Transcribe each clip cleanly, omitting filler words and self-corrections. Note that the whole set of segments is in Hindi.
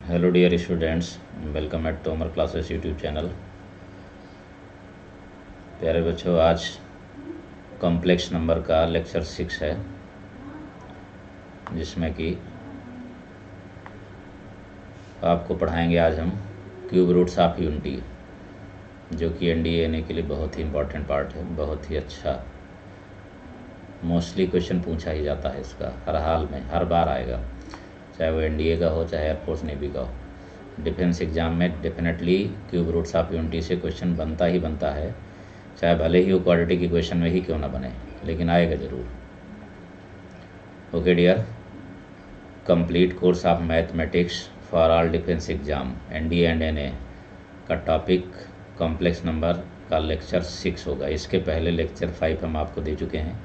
Hello dear students, welcome at Tomar classes YouTube channel. प्यारे बच्चों, आज कॉम्प्लेक्स नंबर का लेक्चर 6 है, जिसमें कि आपको पढ़ाएंगे आज हम क्यूब रूट्स ऑफ यूनिटी, जो कि एनडीए के लिए बहुत ही इम्पॉर्टेंट पार्ट है। बहुत ही अच्छा, मोस्टली क्वेश्चन पूछा ही जाता है इसका, हर हाल में, हर बार आएगा, चाहे वो एनडीए का हो चाहे एयरफोर्स नेवी का हो। डिफेंस एग्ज़ाम में definitely cube roots of unity से क्वेश्चन बनता ही बनता है, चाहे भले ही वो क्वाड्रेटिक की क्वेश्चन में ही क्यों ना बने, लेकिन आएगा ज़रूर। Okay dear, complete course of mathematics for all defence exam NDA and NA का टॉपिक कॉम्प्लेक्स नंबर का लेक्चर 6 होगा। इसके पहले लेक्चर 5 हम आपको दे चुके हैं,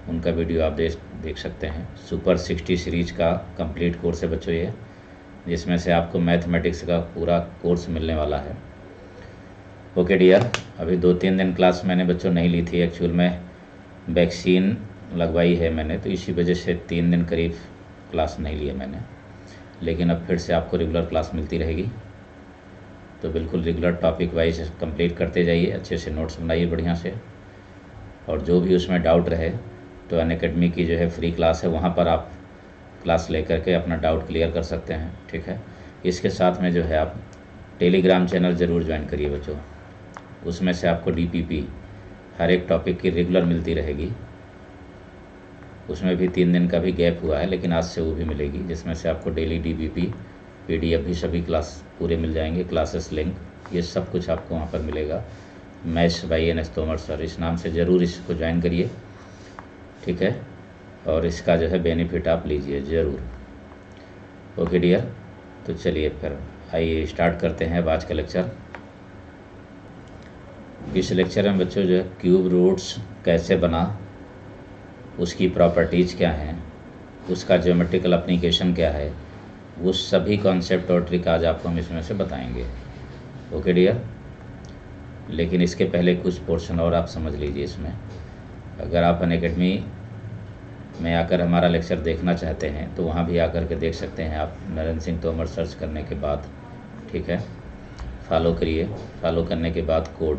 उनका वीडियो आप देख सकते हैं। सुपर 60 सीरीज का कंप्लीट कोर्स है बच्चों ये, जिसमें से आपको मैथमेटिक्स का पूरा कोर्स मिलने वाला है। ओके डियर, अभी 2-3 दिन क्लास मैंने बच्चों नहीं ली थी। एक्चुअल में वैक्सीन लगवाई है मैंने, तो इसी वजह से 3 दिन करीब क्लास नहीं लिया मैंने, लेकिन अब फिर से आपको रेगुलर क्लास मिलती रहेगी। तो बिल्कुल रेगुलर टॉपिक वाइज कंप्लीट करते जाइए, अच्छे से नोट्स बनाइए बढ़िया से, और जो भी उसमें डाउट रहे तो अनअकैडमी की जो है फ्री क्लास है, वहाँ पर आप क्लास लेकर के अपना डाउट क्लियर कर सकते हैं। ठीक है, इसके साथ में जो है आप टेलीग्राम चैनल ज़रूर ज्वाइन करिए बच्चों, उसमें से आपको डीपीपी हर एक टॉपिक की रेगुलर मिलती रहेगी। उसमें भी 3 दिन का भी गैप हुआ है, लेकिन आज से वो भी मिलेगी, जिसमें से आपको डेली डीपीपी पीडीएफ भी सभी क्लास पूरे मिल जाएंगे, क्लासेस लिंक, ये सब कुछ आपको वहाँ पर मिलेगा। Maths by NS Tomar sir, इस नाम से ज़रूर इसको ज्वाइन करिए, ठीक है, और इसका जो है बेनिफिट आप लीजिए ज़रूर। ओके डियर, तो चलिए फिर आइए स्टार्ट करते हैं अब आज का लेक्चर। इस लेक्चर में बच्चों जो है क्यूब रूट्स कैसे बना, उसकी प्रॉपर्टीज़ क्या हैं, उसका ज्योमेट्रिकल एप्लीकेशन क्या है, वो सभी कॉन्सेप्ट और ट्रिक आज आपको हम इसमें से बताएंगे। ओके डियर, लेकिन इसके पहले कुछ पोर्शन और आप समझ लीजिए इसमें। अगर आप अनअकैडमी में आकर हमारा लेक्चर देखना चाहते हैं तो वहाँ भी आकर के देख सकते हैं आप, नरेंद्र सिंह तोमर सर्च करने के बाद, ठीक है, फॉलो करिए। फॉलो करने के बाद कोड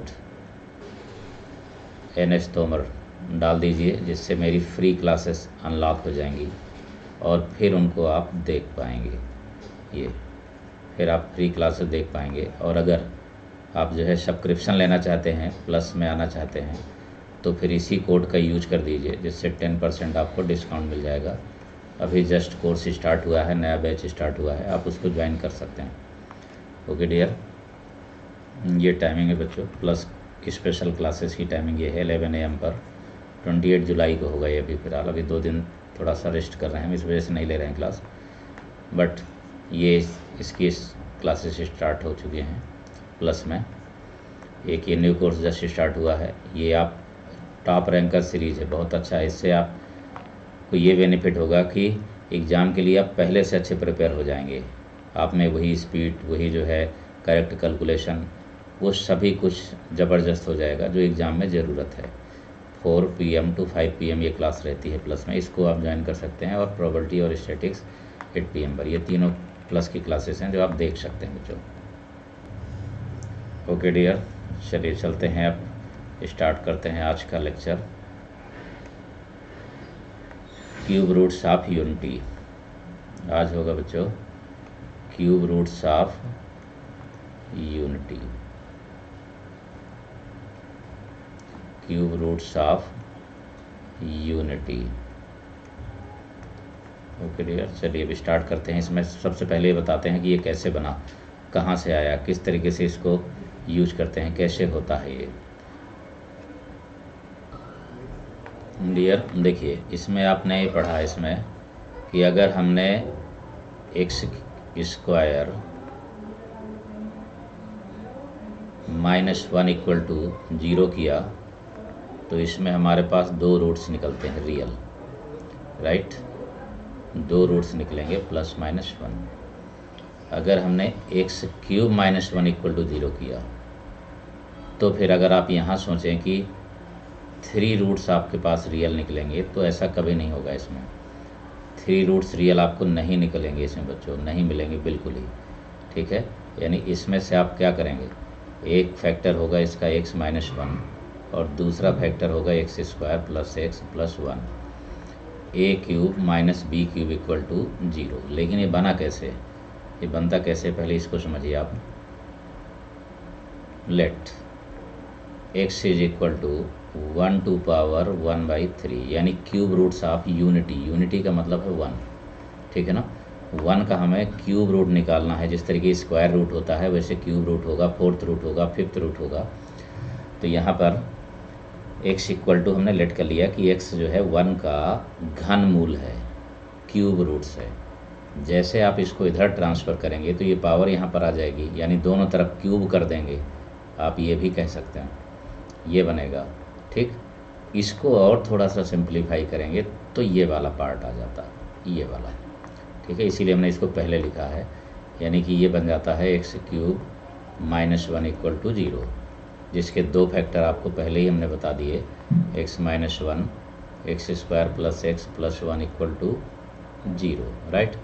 NS तोमर डाल दीजिए, जिससे मेरी फ्री क्लासेस अनलॉक हो जाएंगी और फिर उनको आप देख पाएंगे। ये फिर आप फ्री क्लासेस देख पाएंगे। और अगर आप जो है सब्सक्रिप्शन लेना चाहते हैं, प्लस में आना चाहते हैं, तो फिर इसी कोड का यूज कर दीजिए, जिससे 10% आपको डिस्काउंट मिल जाएगा। अभी जस्ट कोर्स स्टार्ट हुआ है, नया बैच स्टार्ट हुआ है, आप उसको ज्वाइन कर सकते हैं। ओके डियर, ये टाइमिंग है बच्चों, प्लस स्पेशल क्लासेस की टाइमिंग ये है 11 AM पर। 28 जुलाई को होगा ये। अभी फिलहाल अभी 2 दिन थोड़ा सा रेस्ट कर रहे हैं, इस वजह से नहीं ले रहे हैं क्लास, बट ये इसकी क्लासेस स्टार्ट हो चुके हैं। प्लस में एक ये न्यू कोर्स जस्ट स्टार्ट हुआ है, ये आप टॉप रैंकर सीरीज़ है, बहुत अच्छा है। इससे आपको ये बेनिफिट होगा कि एग्ज़ाम के लिए आप पहले से अच्छे प्रिपेयर हो जाएंगे। आप में वही स्पीड, वही जो है करेक्ट कैलकुलेशन, वो सभी कुछ ज़बरदस्त हो जाएगा जो एग्ज़ाम में ज़रूरत है। 4 PM to 5 PM ये क्लास रहती है प्लस में, इसको आप ज्वाइन कर सकते हैं। और प्रोबेबिलिटी और स्टैटिक्स 8 PM पर, ये तीनों प्लस की क्लासेस हैं जो आप देख सकते हैं बच्चों। ओके डियर, चलिए चलते हैं, अब स्टार्ट करते हैं आज का lecture. Cube roots of unity आज होगा बच्चों, cube roots of unity, cube roots of unity. Okay dear, चलिए अब स्टार्ट करते हैं। इसमें सबसे पहले बताते हैं कि ये कैसे बना, कहाँ से आया, किस तरीके से इसको यूज करते हैं, कैसे होता है ये। डियर देखिए, इसमें आपने ये पढ़ा इसमें कि अगर हमने x² -1 = 0 किया, तो इसमें हमारे पास 2 रूट्स निकलते हैं रियल, राइट, 2 रूट्स निकलेंगे +-1। अगर हमने x³ -1 = 0 किया, तो फिर अगर आप यहाँ सोचें कि 3 रूट्स आपके पास रियल निकलेंगे, तो ऐसा कभी नहीं होगा। इसमें 3 रूट्स रियल आपको नहीं निकलेंगे इसमें बच्चों, नहीं मिलेंगे बिल्कुल ही। ठीक है, यानी इसमें से आप क्या करेंगे, एक फैक्टर होगा इसका x माइनस 1 और दूसरा फैक्टर होगा x square plus x plus 1, a cube minus b cube equal to 0। लेकिन ये बना कैसे, ये बनता कैसे, पहले इसको समझिए आप। Let x is equal to 1 to power 1/3, यानी cube roots of unity, unity का मतलब है 1, ठीक है ना। 1 का हमें क्यूब रूट निकालना है, जिस तरीके स्क्वायर रूट होता है वैसे क्यूब रूट होगा, फोर्थ रूट होगा, फिफ्थ रूट होगा। तो यहाँ पर x इक्वल टू हमने लेट कर लिया कि x जो है 1 का घन मूल है, क्यूब रूट्स है। जैसे आप इसको इधर ट्रांसफ़र करेंगे तो ये पावर यहाँ पर आ जाएगी, यानी दोनों तरफ क्यूब कर देंगे, आप ये भी कह सकते हैं, ये बनेगा, ठीक। इसको और थोड़ा सा सिंप्लीफाई करेंगे तो ये वाला पार्ट आ जाता, ये वाला, ठीक है। इसीलिए हमने इसको पहले लिखा है, यानी कि ये बन जाता है x cube minus 1 equal to 0, जिसके दो फैक्टर आपको पहले ही हमने बता दिए, x minus 1, x square plus x plus 1 equal to 0, right.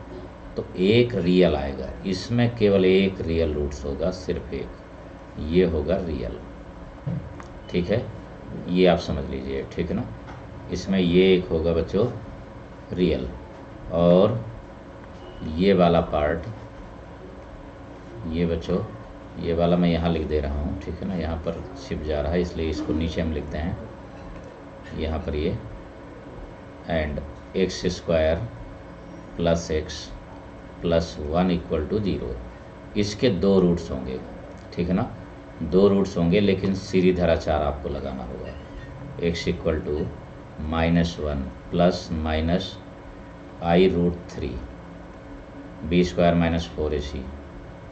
तो एक रियल आएगा, इसमें केवल एक रियल रूट्स होगा, सिर्फ एक, ये होगा रियल, ठीक है। ये आप समझ लीजिए, ठीक है ना। इसमें ये एक होगा बच्चों रियल, और ये वाला पार्ट, ये बच्चों ये वाला मैं यहाँ लिख दे रहा हूँ, ठीक है ना। यहाँ पर छिप जा रहा है इसलिए इसको नीचे हम लिखते हैं, यहाँ पर ये and x square plus x plus 1 equal to 0, इसके दो रूट्स होंगे, ठीक है ना, दो रूट्स होंगे, लेकिन सीरीधराचार आपको लगाना होगा। x equal to minus 1 plus minus i√3 b square minus 4ac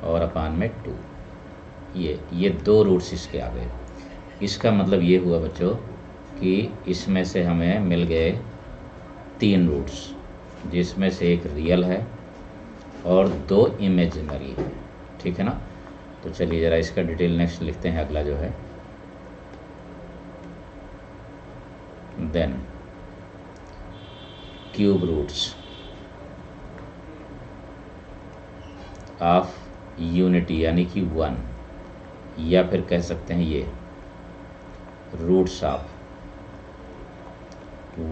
और अपान में 2, ये दो रूट्स इसके आ गए। इसका मतलब ये हुआ बच्चों कि इसमें से हमें मिल गए 3 रूट्स, जिसमें से एक रियल है और 2 इमेजिनरी है, ठीक है ना। तो चलिए ज़रा इसका डिटेल नेक्स्ट लिखते हैं, अगला जो है, then cube roots of unity यानी कि 1, या फिर कह सकते हैं ये roots of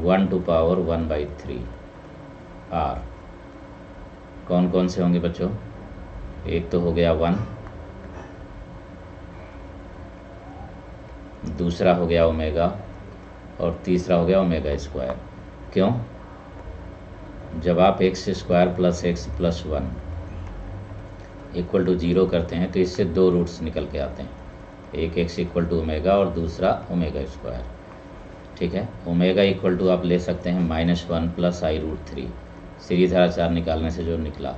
1 to power 1/3 are कौन कौन से होंगे बच्चों, एक तो हो गया 1, दूसरा हो गया ओमेगा, और तीसरा हो गया ओमेगा स्क्वायर। क्यों, जब आप x square plus x plus 1 equal to 0 करते हैं तो इससे दो रूट्स निकल के आते हैं, एक एक्स इक्वल टू ओमेगा और दूसरा ओमेगा स्क्वायर, ठीक है। ओमेगा इक्वल टू आप ले सकते हैं -1 प्लस i√3, सीरीधराचार निकालने से जो निकला,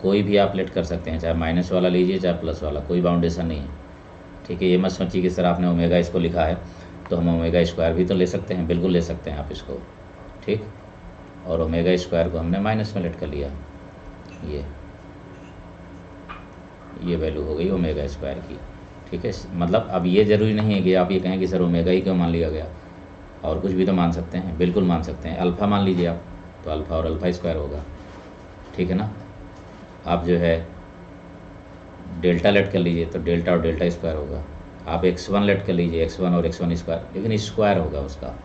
कोई भी आप लेट कर सकते हैं, चाहे माइनस वाला लीजिए चाहे प्लस वाला, कोई बाउंडेशन नहीं है, ठीक है। ये मत सोचिए कि सर आपने ओमेगा इसको लिखा है तो हम ओमेगा स्क्वायर भी तो ले सकते हैं, बिल्कुल ले सकते हैं आप इसको, ठीक। और ओमेगा स्क्वायर को हमने माइनस में लेट कर लिया, ये वैल्यू हो गई ओमेगा स्क्वायर की, ठीक है। मतलब अब ये ज़रूरी नहीं है कि आप ये कहें कि सर ओमेगा ही क्यों मान लिया गया, और कुछ भी तो मान सकते हैं, बिल्कुल मान सकते हैं। अल्फ़ा मान लीजिए आप, तो अल्फ़ा और अल्फ़ा स्क्वायर होगा, ठीक है ना। आप जो है डेल्टा लेट कर लीजिए तो डेल्टा और डेल्टा स्क्वायर होगा, आप x1 लेट कर लीजिए, x1 और x1 स्क्वायर, लेकिन स्क्वायर होगा उसका,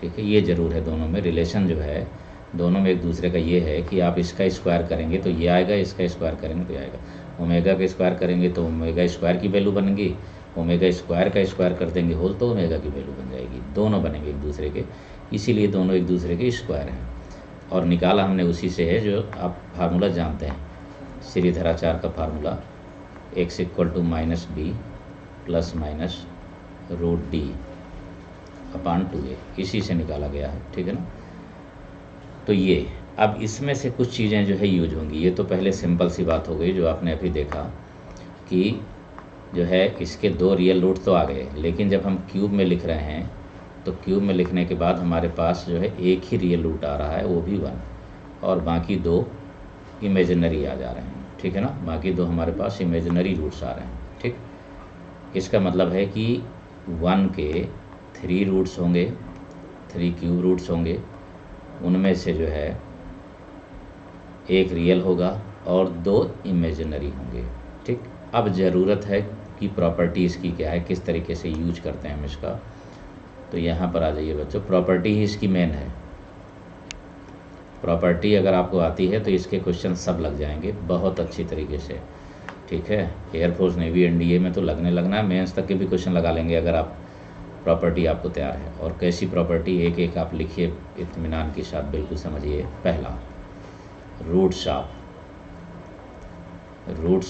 ठीक है। ये ज़रूर है, दोनों में रिलेशन जो है, दोनों में एक दूसरे का ये है कि आप इसका स्क्वायर करेंगे तो ये आएगा, इसका स्क्वायर करेंगे तो ये आएगा। ओमेगा का स्क्वायर करेंगे तो ओमेगा स्क्वायर की वैल्यू बनेगी, ओमेगा स्क्वायर का स्क्वायर कर देंगे होल तो ओमेगा की वैल्यू बन जाएगी, दोनों बनेंगे एक दूसरे के, इसीलिए दोनों एक दूसरे के स्क्वायर हैं। और निकाला हमने उसी से है जो आप फार्मूला जानते हैं, सीरीधराचार का formula, x equal to minus b plus minus √d upon 2a, इसी से निकाला गया है, ठीक है ना। तो ये अब इसमें से कुछ चीज़ें जो है यूज होंगी, ये तो पहले सिंपल सी बात हो गई जो आपने अभी देखा कि जो है इसके दो रियल रूट तो आ गए, लेकिन जब हम क्यूब में लिख रहे हैं तो क्यूब में लिखने के बाद हमारे पास जो है एक ही रियल रूट आ रहा है, वो भी 1, और बाकी 2 इमेजिनरी आ जा रहे हैं, ठीक है ना। बाकी 2 हमारे पास इमेजिनरी रूट्स आ रहे हैं, ठीक। इसका मतलब है कि 1 के 3 रूट्स होंगे, 3 क्यूब रूट्स होंगे, उनमें से जो है एक रियल होगा और 2 इमेजिनरी होंगे, ठीक, अब ज़रूरत है कि प्रॉपर्टी इसकी क्या है, किस तरीके से यूज करते हैं हम इसका। तो यहाँ पर आ जाइए बच्चों, प्रॉपर्टी ही इसकी मेन है। प्रॉपर्टी अगर आपको आती है तो इसके क्वेश्चन सब लग जाएंगे बहुत अच्छी तरीके से, ठीक है। एयरफोर्स, नेवी, एनडीए में तो लगना है, मेंस तक के भी क्वेश्चन लगा लेंगे अगर आप प्रॉपर्टी आपको तैयार है। और कैसी प्रॉपर्टी, एक एक आप लिखिए इत्मीनान के साथ, बिल्कुल समझिए। पहला, रूट्स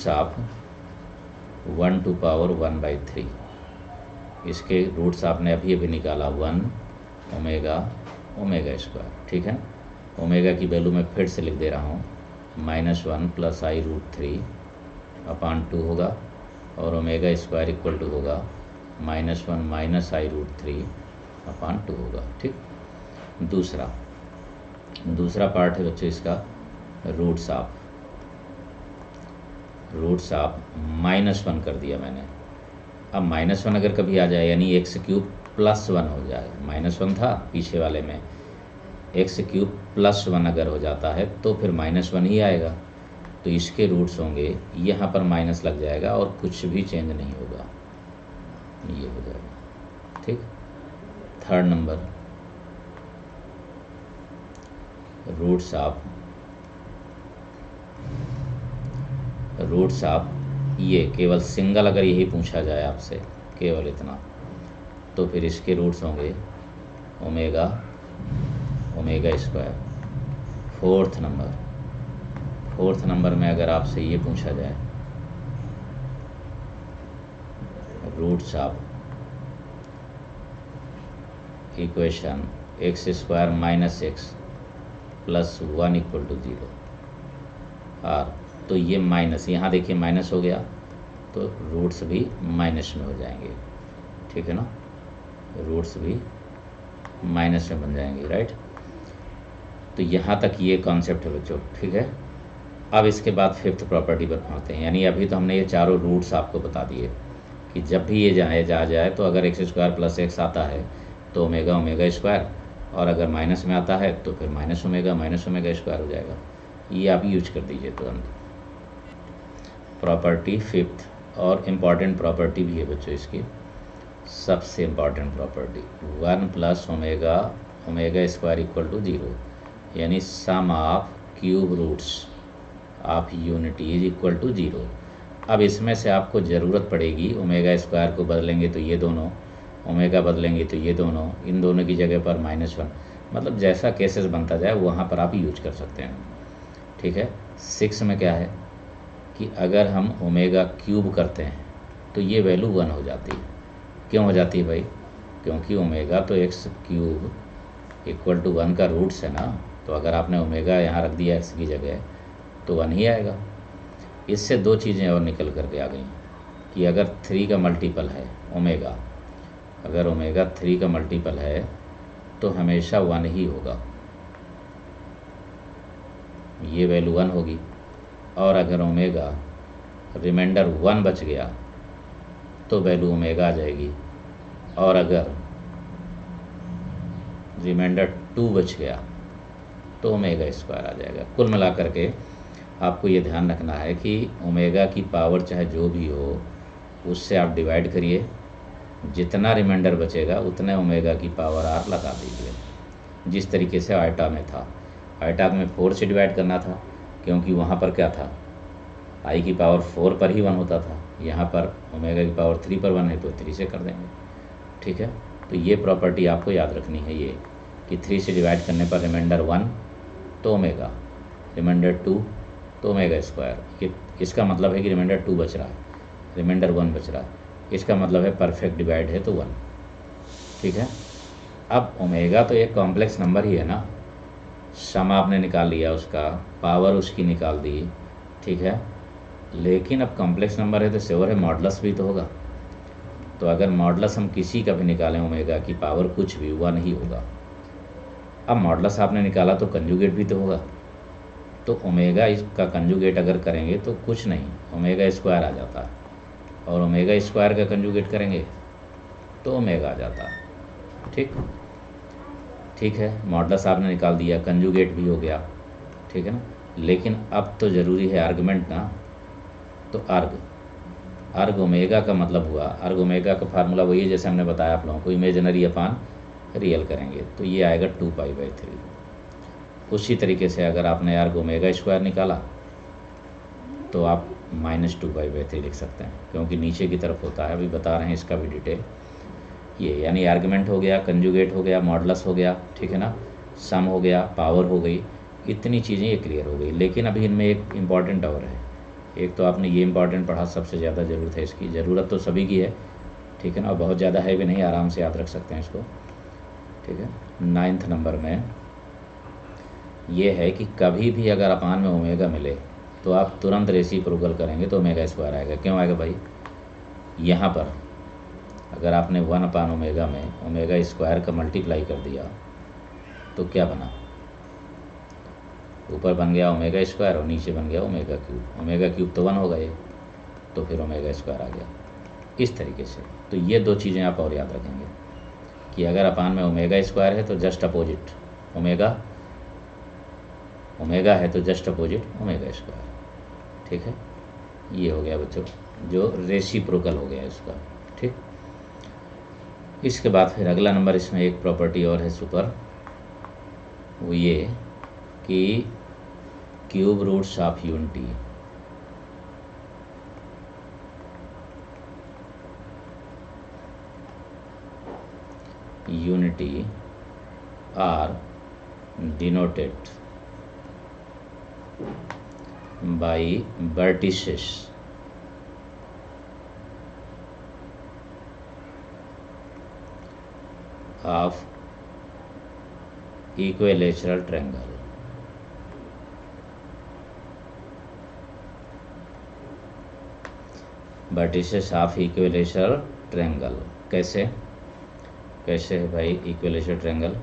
ऑफ 1 टू पावर 1/3, इसके रूट्स आपने अभी निकाला 1 ओमेगा स्क्वायर, ठीक है। ओमेगा की वैल्यू मैं फिर से लिख दे रहा हूँ, -1 + i√3/2 होगा, और ओमेगा स्क्वायर इक्वल टू होगा -1 - i√3/2 होगा, ठीक। दूसरा पार्ट है बच्चों इसका, रूट्स ऑफ -1 कर दिया मैंने। अब -1 अगर कभी आ जाए, यानी x³ + 1 हो जाए, -1 था पीछे वाले में, x³ + 1 अगर हो जाता है तो फिर -1 ही आएगा। तो इसके रूट्स होंगे, यहाँ पर माइनस लग जाएगा और कुछ भी चेंज नहीं होगा, ये हो जाएगा, ठीक। थर्ड नंबर, रूट्स ऑफ ये केवल सिंगल अगर यही पूछा जाए आपसे, केवल इतना, तो फिर इसके रूट्स होंगे ओमेगा स्क्वायर। फोर्थ नंबर में अगर आपसे ये पूछा जाए, roots of equation x² - x + 1 = 0, और तो ये माइनस, यहाँ देखिए माइनस हो गया, तो रूट्स भी माइनस में हो जाएंगे, ठीक है ना, रूट्स भी माइनस में बन जाएंगे, राइट। तो यहाँ तक ये कॉन्सेप्ट है बच्चों, ठीक है। अब इसके बाद फिफ्थ प्रॉपर्टी पर पहुँचते हैं, यानी अभी तो हमने ये चारों रूट्स आपको बता दिए कि जब भी ये जाए तो अगर x² + x आता है तो ओमेगा स्क्वायर, और अगर माइनस में आता है तो फिर -ओमेगा स्क्वायर हो जाएगा। ये आप यूज कर दीजिए तुरंत। प्रॉपर्टी फिफ्थ, और इम्पॉर्टेंट प्रॉपर्टी भी है बच्चों इसकी, सबसे important property, 1 + omega square equal to 0, यानी sum of cube roots of unity is equal to 0। अब इसमें से आपको ज़रूरत पड़ेगी, ओमेगा स्क्वायर को बदलेंगे तो ये दोनों, ओमेगा बदलेंगे तो ये दोनों, इन दोनों की जगह पर -1, मतलब जैसा केसेस बनता जाए वहाँ पर आप यूज कर सकते हैं, ठीक है। 6 में क्या है कि अगर हम ओमेगा क्यूब करते हैं तो ये वैल्यू 1 हो जाती है। क्यों हो जाती है भाई? क्योंकि ओमेगा तो x³ इक्वल टू 1 का रूट्स है ना, तो अगर आपने ओमेगा यहाँ रख दिया x की जगह तो 1 ही आएगा। इससे दो चीज़ें और निकल करके आ गई कि अगर 3 का मल्टीपल है ओमेगा, अगर ओमेगा 3 का मल्टीपल है तो हमेशा 1 ही होगा, ये वैल्यू 1 होगी। और अगर ओमेगा रिमाइंडर 1 बच गया तो वैल्यू ओमेगा आ जाएगी, और अगर रिमाइंडर 2 बच गया तो ओमेगा स्क्वायर आ जाएगा। कुल मिलाकर के आपको ये ध्यान रखना है कि ओमेगा की पावर चाहे जो भी हो उससे आप डिवाइड करिए, जितना रिमाइंडर बचेगा उतने ओमेगा की पावर आप लगा दीजिए, जिस तरीके से आयटा में था। आयटा में 4 से डिवाइड करना था क्योंकि वहाँ पर क्या था, आई की पावर 4 पर ही 1 होता था, यहाँ पर ओमेगा की पावर 3 पर 1 है तो 3 से कर देंगे, ठीक है। तो ये प्रॉपर्टी आपको याद रखनी है, ये कि 3 से डिवाइड करने पर रिमाइंडर 1 तो ओमेगा, रिमाइंडर 2 तो ओमेगा स्क्वायर। इसका मतलब है कि रिमाइंडर 2 बच रहा है, रिमाइंडर 1 बच रहा है, इसका मतलब है परफेक्ट डिवाइड है तो 1, ठीक है। अब ओमेगा तो एक कॉम्प्लेक्स नंबर ही है ना, सम आपने निकाल लिया, उसका पावर उसकी निकाल दी, ठीक है। लेकिन अब कॉम्प्लेक्स नंबर है तो श्योर है मॉडुलस भी तो होगा, तो अगर मॉडुलस हम किसी का भी निकालें ओमेगा की पावर कुछ भी 1 ही होगा। अब मॉडुलस आपने निकाला तो कंजुगेट भी तो होगा, तो ओमेगा इसका कंजुगेट अगर करेंगे तो कुछ नहीं, ओमेगा स्क्वायर आ जाता है, और ओमेगा स्क्वायर का कंजुगेट करेंगे तो ओमेगा आ जाता है, ठीक है। मॉडुलस आपने निकाल दिया, कंजुगेट भी हो गया, ठीक है ना। लेकिन अब तो ज़रूरी है आर्गुमेंट ना, तो अर्ग ओमेगा का मतलब हुआ, अर्ग ओमेगा का फार्मूला वही है जैसे हमने बताया आप लोगों को, इमेजिनरी अपान रियल करेंगे तो ये आएगा 2π/3। उसी तरीके से अगर आपने अर्ग ओमेगा स्क्वायर निकाला तो आप -2π/3 लिख सकते हैं, क्योंकि नीचे की तरफ होता है, अभी बता रहे हैं इसका भी डिटेल। ये यानी आर्गुमेंट हो गया, कंजुगेट हो गया, मॉडुलस हो गया, ठीक है ना, सम हो गया, पावर हो गई, इतनी चीज़ें ये क्लियर हो गई। लेकिन अभी इनमें एक इम्पॉर्टेंट और है। एक तो आपने ये इम्पॉर्टेंट पढ़ा, सबसे ज़्यादा ज़रूरत है इसकी, ज़रूरत तो सभी की है, ठीक है ना, और बहुत ज़्यादा है भी नहीं, आराम से याद रख सकते हैं इसको, ठीक है। 9th नंबर में ये है कि कभी भी अगर अपान में ओमेगा मिले तो आप तुरंत रेसिप्रोकल करेंगे तो ओमेगा स्क्वायर आएगा। क्यों आएगा भाई? यहाँ पर अगर आपने 1/ओमेगा में ओमेगा स्क्वायर का मल्टीप्लाई कर दिया तो क्या बना? ऊपर बन गया ओमेगा स्क्वायर और नीचे बन गया ओमेगा क्यूब। ओमेगा क्यूब तो 1 होगा ये, तो फिर ओमेगा स्क्वायर आ गया। इस तरीके से तो ये दो चीज़ें आप और याद रखेंगे कि अगर अपान में ओमेगा स्क्वायर है तो जस्ट अपोजिट ओमेगा है तो जस्ट अपोजिट ओमेगा स्क्वायर, ठीक है। ये हो गया बच्चों जो रेसिप्रोकल हो गया इसका, ठीक। इसके बाद फिर अगला नंबर, इसमें एक प्रॉपर्टी और है सुपर, वो ये कि cube roots of unity are denoted by vertices of equilateral triangle। vertices of equilateral triangle कैसे है भाई इक्विलेटरल ट्रायंगल?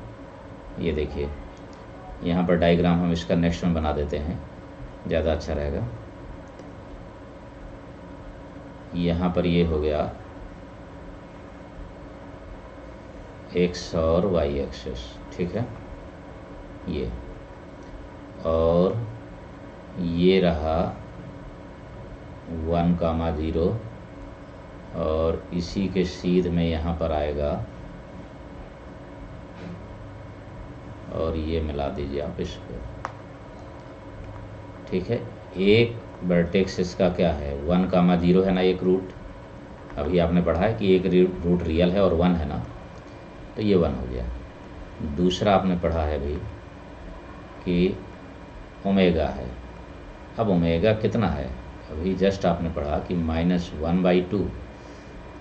ये देखिए यहाँ पर डायग्राम हम इसका नेक्स्ट में बना देते हैं, ज़्यादा अच्छा रहेगा। यहाँ पर ये हो गया एक्स और वाई एक्सेस, ठीक है, ये, और ये रहा 1,0 और इसी के सीध में यहाँ पर आएगा और ये मिला दीजिए आप इसको, ठीक है। एक वर्टेक्स इसका क्या है 1,0 है ना, एक रूट, अभी आपने पढ़ा है कि एक रूट रियल है और 1 है ना, तो ये 1 हो गया। दूसरा आपने पढ़ा है भाई कि ओमेगा है। अब ओमेगा कितना है? अभी जस्ट आपने पढ़ा कि -1/2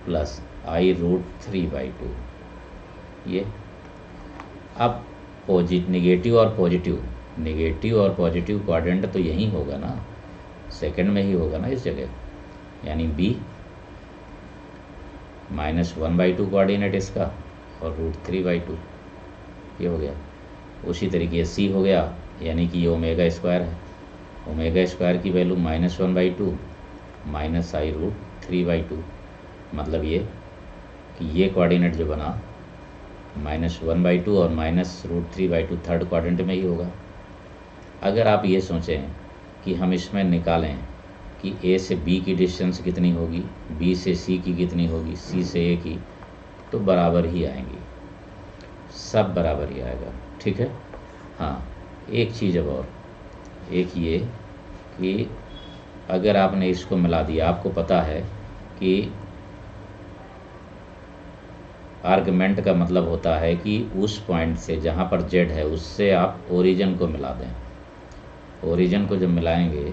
प्लस I√3/2। ये अब नेगेटिव और पॉजिटिव क्वाड्रेंट तो यही होगा ना, सेकंड में ही होगा ना इस जगह, यानी B -1/2 कोऑर्डिनेट इसका और √3/2 ये हो गया। उसी तरीके से C हो गया, यानी कि ये ओमेगा स्क्वायर है। ओमेगा स्क्वायर की वैल्यू -1/2 माइनस I√3/2, मतलब ये कि ये कोऑर्डिनेट जो बना -1/2 और -√3/2 थर्ड क्वाड्रेंट में ही होगा। अगर आप ये सोचें कि हम इसमें निकालें कि A से B की डिस्टेंस कितनी होगी, B से C की कितनी होगी, C से A की, तो बराबर ही आएंगी, सब बराबर ही आएगा, ठीक है। हाँ, एक चीज़ अब और, एक ये कि अगर आपने इसको मिला दिया, आपको पता है कि आर्गुमेंट का मतलब होता है कि उस पॉइंट से जहाँ पर Z है उससे आप ओरिजिन को मिला दें। ओरिजिन को जब मिलाएंगे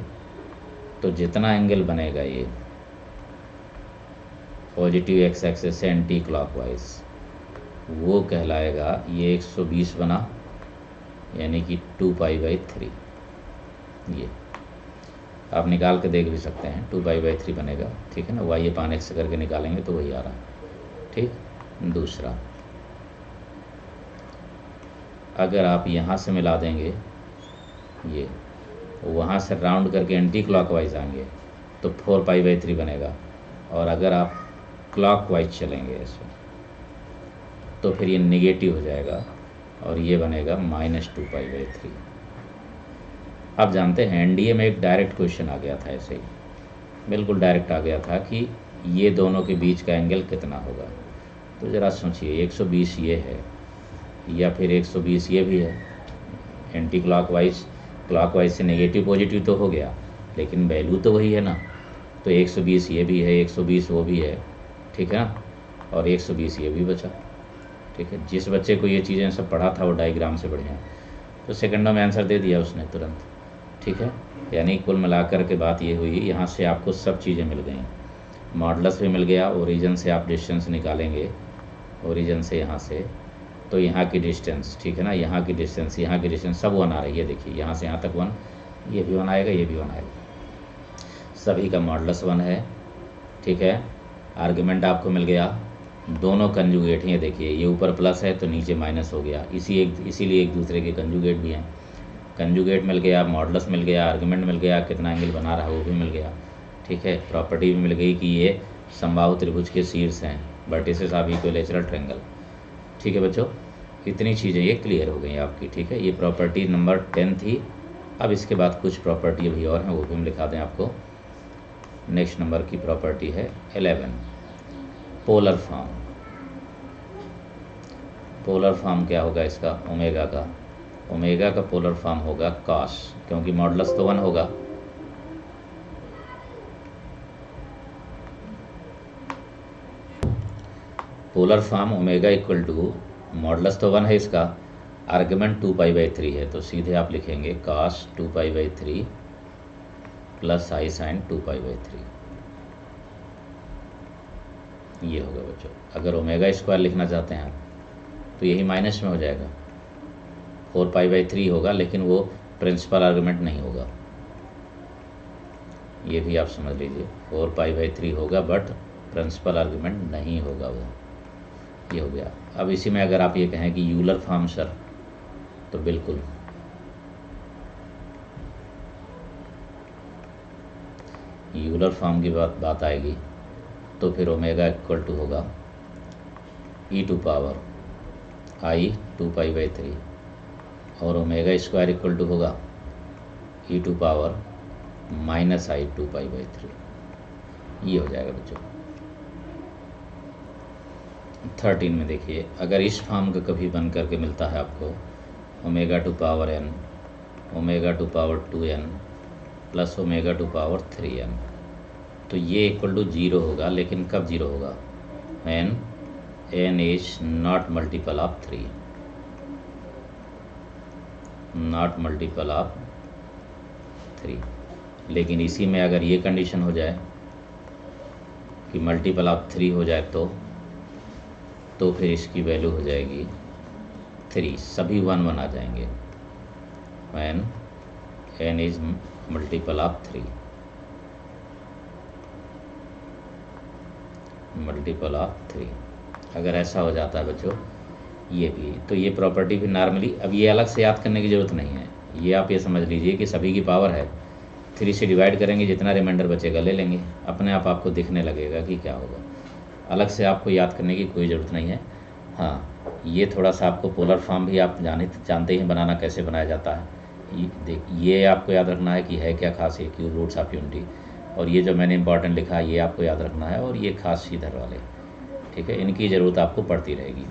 तो जितना एंगल बनेगा ये पॉजिटिव एक्स एक्सिस से एंटी क्लॉकवाइज, वो कहलाएगा ये 120 बना, यानी कि 2π/3। ये आप निकाल के देख भी सकते हैं, 2π/3 बनेगा, ठीक है ना। y/x करके निकालेंगे तो वही आ रहा है, ठीक। दूसरा, अगर आप यहाँ से मिला देंगे ये, वहाँ से राउंड करके एंटी क्लॉकवाइज आएंगे तो 4π/3 बनेगा, और अगर आप क्लॉकवाइज चलेंगे ऐसे तो फिर ये नेगेटिव हो जाएगा और ये बनेगा -2π/3। आप जानते हैं एनडीए में एक डायरेक्ट क्वेश्चन आ गया था ऐसे ही, बिल्कुल डायरेक्ट आ गया था कि ये दोनों के बीच का एंगल कितना होगा। तो ज़रा सोचिए 120 ये है या फिर 120 ये भी है। एंटी क्लॉकवाइज से नेगेटिव पॉजिटिव तो हो गया, लेकिन वैल्यू तो वही है ना। तो 120 ये भी है, 120 वो भी है, ठीक है ना, और 120 ये भी बचा। ठीक है, जिस बच्चे को ये चीज़ें सब पढ़ा था वो डायग्राम से बढ़िया, तो सेकंडों में आंसर दे दिया उसने तुरंत। ठीक है, यानी कुल मिलाकर के बात ये हुई, यहाँ से आपको सब चीज़ें मिल गई। मॉडलस भी मिल गया, ओरिजिन से आप डिस्टेंस निकालेंगे, ओरिजिन से यहाँ से, तो यहाँ की डिस्टेंस, ठीक है ना, यहाँ की डिस्टेंस, यहाँ की डिस्टेंस सब 1 आ रही है। देखिए यहाँ से यहाँ तक 1, ये भी 1 आएगा, ये भी 1 आएगा, सभी का मॉडलस 1 है। ठीक है, आर्गुमेंट आपको मिल गया, दोनों कंजुगेट हैं। देखिए ये ऊपर प्लस है तो नीचे माइनस हो गया, इसीलिए एक दूसरे के कंजुगेट भी हैं। कंजुगेट मिल गया, मॉडलस मिल गया, आर्गुमेंट मिल गया, कितना एंगल बना रहा है वो भी मिल गया। ठीक है, प्रॉपर्टी भी मिल गई कि ये समबाहु त्रिभुज के शीर्ष हैं, वर्टिसेस ऑफ इक्विलैटरल ट्रायंगल। ठीक है बच्चों, इतनी चीज़ें ये क्लियर हो गई आपकी। ठीक है, ये प्रॉपर्टी नंबर 10 थी। अब इसके बाद कुछ प्रॉपर्टी अभी और हैं, वो भी हम लिखा दें आपको। नेक्स्ट नंबर की प्रॉपर्टी है 11, पोलर फॉर्म। पोलर फॉर्म क्या होगा इसका? ओमेगा का, ओमेगा का पोलर फॉर्म होगा कॉस, क्योंकि मॉडलस तो 1 होगा। Polar form omega equal to, modulus तो 1 है इसका, आर्गुमेंट 2π/3 है, तो सीधे आप लिखेंगे कॉस 2π/3 प्लस आई साइन 2π/3। ये होगा बच्चों। अगर ओमेगा स्क्वायर लिखना चाहते हैं आप तो यही माइनस में हो जाएगा, 4π/3 होगा, लेकिन वो प्रिंसिपल आर्गुमेंट नहीं होगा। ये भी आप समझ लीजिए, 4π/3 होगा बट प्रिंसिपल आर्गुमेंट नहीं होगा वो। ये हो गया। अब इसी में अगर आप ये कहें कि यूलर फॉर्म सर, तो बिल्कुल यूलर फॉर्म की बात आएगी तो फिर ओमेगा इक्वल टू होगा e⁻i 2π/3 और ओमेगा स्क्वायर इक्वल टू होगा e⁻−i 2π/3। ये हो जाएगा बच्चों। 13 में देखिए, अगर इस फॉर्म का कभी बन करके मिलता है आपको ω⁴n, ω⁴2n प्लस ω⁴3n, तो ये इक्वल टू 0 होगा, लेकिन कब 0 होगा? n is not multiple of 3, not multiple of 3। लेकिन इसी में अगर ये कंडीशन हो जाए कि मल्टीपल ऑफ 3 हो जाए तो फिर इसकी वैल्यू हो जाएगी 3, सभी 1 1 आ जाएंगे। when n is multiple of 3, multiple of 3, अगर ऐसा हो जाता है बच्चों ये भी, तो ये प्रॉपर्टी भी नॉर्मली, अब ये अलग से याद करने की ज़रूरत नहीं है। ये आप ये समझ लीजिए कि सभी की पावर है, 3 से डिवाइड करेंगे, जितना रिमाइंडर बचेगा ले लेंगे, अपने आप आपको दिखने लगेगा कि क्या होगा। अलग से आपको याद करने की कोई ज़रूरत नहीं है। हाँ, ये थोड़ा सा आपको पोलर फॉर्म भी आप जानते ही बनाना कैसे बनाया जाता है। ये आपको याद रखना है कि है क्या खास, है क्यू रूट्स ऑफ यूनिटी, और ये जो मैंने इंपॉर्टेंट लिखा है ये आपको याद रखना है, और ये खास इधर वाले, ठीक है, इनकी ज़रूरत आपको पड़ती रहेगी।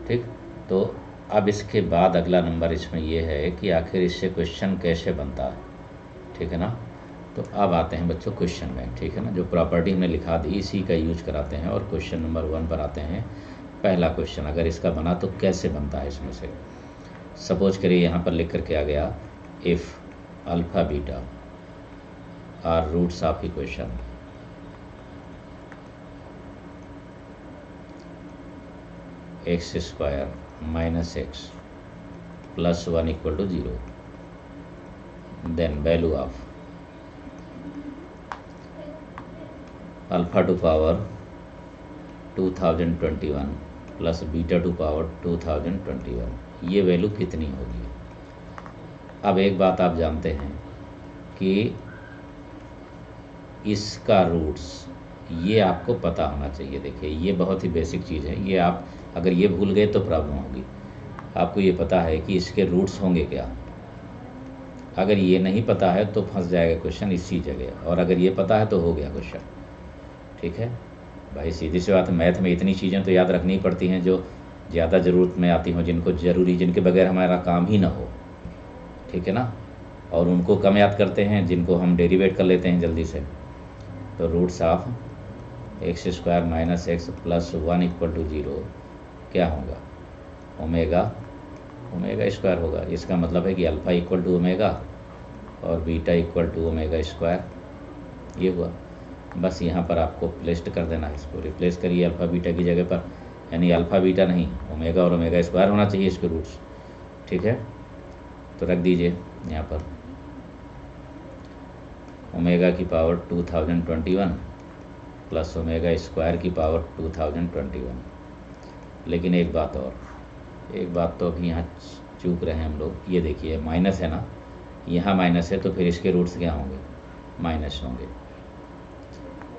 ठीक, तो अब इसके बाद अगला नंबर इसमें ये है कि आखिर इससे क्वेश्चन कैसे बनता है। ठीक है ना, तो अब आते हैं बच्चों क्वेश्चन में। ठीक है ना, जो प्रॉपर्टी हमने लिखा दी इसी का यूज कराते हैं और क्वेश्चन नंबर 1 पर आते हैं। पहला क्वेश्चन अगर इसका बना तो कैसे बनता है इसमें से। सपोज करिए यहाँ पर लिख करके आ गया, if alpha beta are roots of equation x² - x + 1 = 0, then value of alpha to power 2021 plus beta two power 2021, ये वैल्यू कितनी होगी। अब एक बात आप जानते हैं कि इसका रूट्स ये आपको पता होना चाहिए। देखिए ये बहुत ही बेसिक चीज़ है, ये आप अगर ये भूल गए तो प्रॉब्लम होगी। आपको ये पता है कि इसके रूट्स होंगे क्या, अगर ये नहीं पता है तो फंस जाएगा क्वेश्चन इसी जगह, और अगर ये पता है तो हो गया क्वेश्चन। ठीक है भाई, सीधी सी बात है, मैथ में इतनी चीज़ें तो याद रखनी पड़ती हैं जो ज़्यादा ज़रूरत में आती हों, जिनको ज़रूरी, जिनके बगैर हमारा काम ही ना हो। ठीक है ना, और उनको कम याद करते हैं जिनको हम डेरिवेट कर लेते हैं जल्दी से। तो roots of x square minus x plus 1 equal to 0 क्या होगा, ओमेगा स्क्वायर होगा। इसका मतलब है कि अल्फ़ा इक्वल टू ओमेगा और beta equal to omega square, ये हुआ। बस यहाँ पर आपको प्लेस्ट कर देना है, इसको रिप्लेस करिए अल्फ़ा बीटा की जगह पर, यानी अल्फ़ा बीटा नहीं, ओमेगा और ओमेगा स्क्वायर होना चाहिए इसके रूट्स। ठीक है, तो रख दीजिए यहाँ पर ओमेगा की पावर 2021 प्लस ओमेगा स्क्वायर की पावर 2021। लेकिन एक बात तो अभी यहाँ चूक रहे हैं हम लोग। ये देखिए माइनस है ना, यहाँ माइनस है, तो फिर इसके रूट्स क्या होंगे, माइनस होंगे।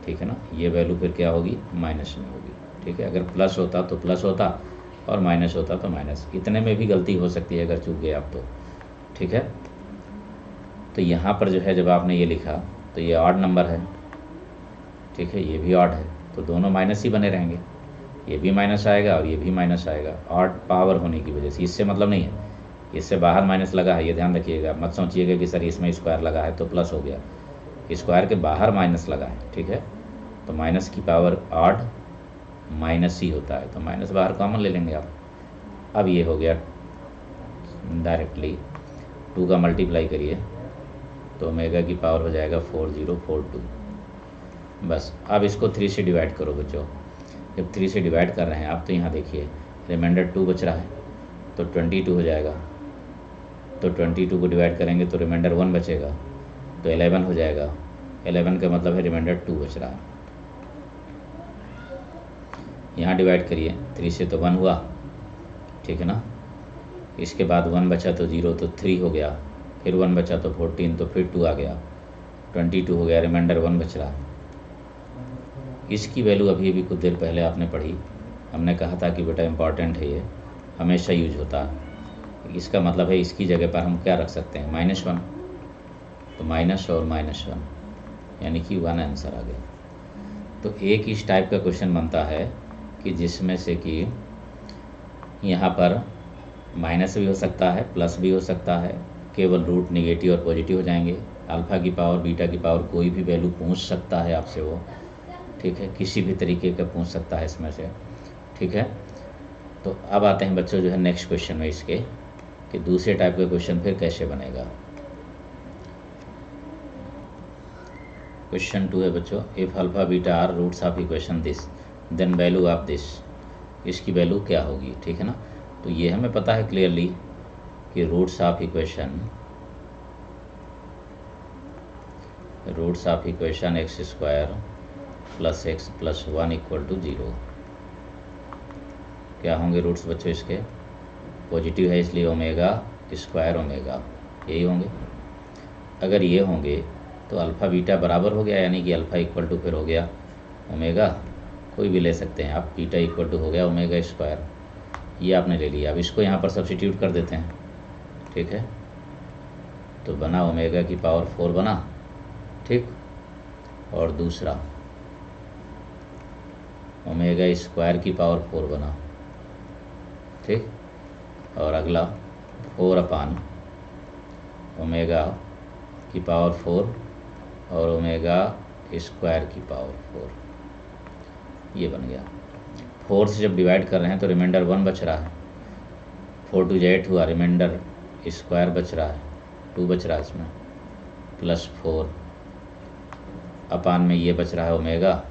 ठीक है ना, ये वैल्यू फिर क्या होगी, माइनस में होगी। ठीक है, अगर प्लस होता तो प्लस होता और माइनस होता तो माइनस। इतने में भी गलती हो सकती है अगर चूक गए आप तो। ठीक है, तो यहाँ पर जो है जब आपने ये लिखा तो ये ऑड नंबर है। ठीक है, ये भी ऑड है, तो दोनों माइनस ही बने रहेंगे, ये भी माइनस आएगा और ये भी माइनस आएगा, ऑड पावर होने की वजह से। इससे मतलब नहीं है, इससे बाहर माइनस लगा है, ये ध्यान रखिएगा, मत सोचिएगा कि सर इसमें स्क्वायर लगा है तो प्लस हो गया। स्क्वायर के बाहर माइनस लगा है। ठीक है, तो माइनस की पावर ऑड माइनस ही होता है, तो माइनस बाहर कॉमन ले लेंगे आप। अब ये हो गया डायरेक्टली 2 का मल्टीप्लाई करिए तो ओमेगा की पावर हो जाएगा 4042। बस अब इसको 3 से डिवाइड करो बच्चों। जब 3 से डिवाइड कर रहे हैं आप तो यहाँ देखिए रिमाइंडर 2 बच रहा है, तो 22 हो जाएगा। तो 22 को डिवाइड करेंगे तो रिमाइंडर 1 बचेगा, तो 11 हो जाएगा। 11 का मतलब है रिमाइंडर 2 बच रहा है। यहाँ डिवाइड करिए, 3 से तो 1 हुआ। ठीक है ना, इसके बाद 1 बचा तो 0, तो 3 हो गया, फिर 1 बचा तो 14, तो फिर 2 आ गया, 22 हो गया, रिमाइंडर 1 बच रहा। इसकी वैल्यू अभी कुछ देर पहले आपने पढ़ी, हमने कहा था कि बेटा इम्पॉर्टेंट है, ये हमेशा यूज होता है। इसका मतलब है इसकी जगह पर हम क्या रख सकते हैं, -1, तो माइनस और -1 यानी कि 1 आंसर आ गया। तो एक इस टाइप का क्वेश्चन बनता है कि जिसमें से कि यहाँ पर माइनस भी हो सकता है, प्लस भी हो सकता है, केवल रूट नेगेटिव और पॉजिटिव हो जाएंगे। अल्फ़ा की पावर, बीटा की पावर, कोई भी वैल्यू पूछ सकता है आपसे वो। ठीक है, किसी भी तरीके का पूछ सकता है इसमें से। ठीक है, तो अब आते हैं बच्चों जो है नेक्स्ट क्वेश्चन में इसके, कि दूसरे टाइप का क्वेश्चन फिर कैसे बनेगा। क्वेश्चन 2 है बच्चों, if alpha beta are roots of equation this then value of this, इसकी वैल्यू क्या होगी। ठीक है ना, तो ये हमें पता है क्लियरली कि roots of equation x square plus x plus 1 equal to 0 क्या होंगे रूट्स बच्चों इसके, पॉजिटिव है इसलिए ओमेगा स्क्वायर ओमेगा, यही होंगे। अगर ये होंगे तो अल्फ़ा बीटा बराबर हो गया, यानी कि अल्फ़ा इक्वल टू फिर हो गया ओमेगा, कोई भी ले सकते हैं आप, बीटा इक्वल टू हो गया ओमेगा स्क्वायर, ये आपने ले लिया। अब इसको यहाँ पर सब्स्टिट्यूट कर देते हैं। ठीक है, तो बना ओमेगा की पावर 4 बना। ठीक, और दूसरा ओमेगा स्क्वायर की पावर 4 बना। ठीक, और अगला 4 अपान ओमेगा की पावर 4 और ओमेगा स्क्वायर की पावर 4, ये बन गया। 4 से जब डिवाइड कर रहे हैं तो रिमाइंडर 1 बच रहा है, 4 2 8 हुआ, रिमाइंडर स्क्वायर बच रहा है, 2 बच रहा है इसमें, प्लस 4 अपान में ये बच रहा है ओमेगा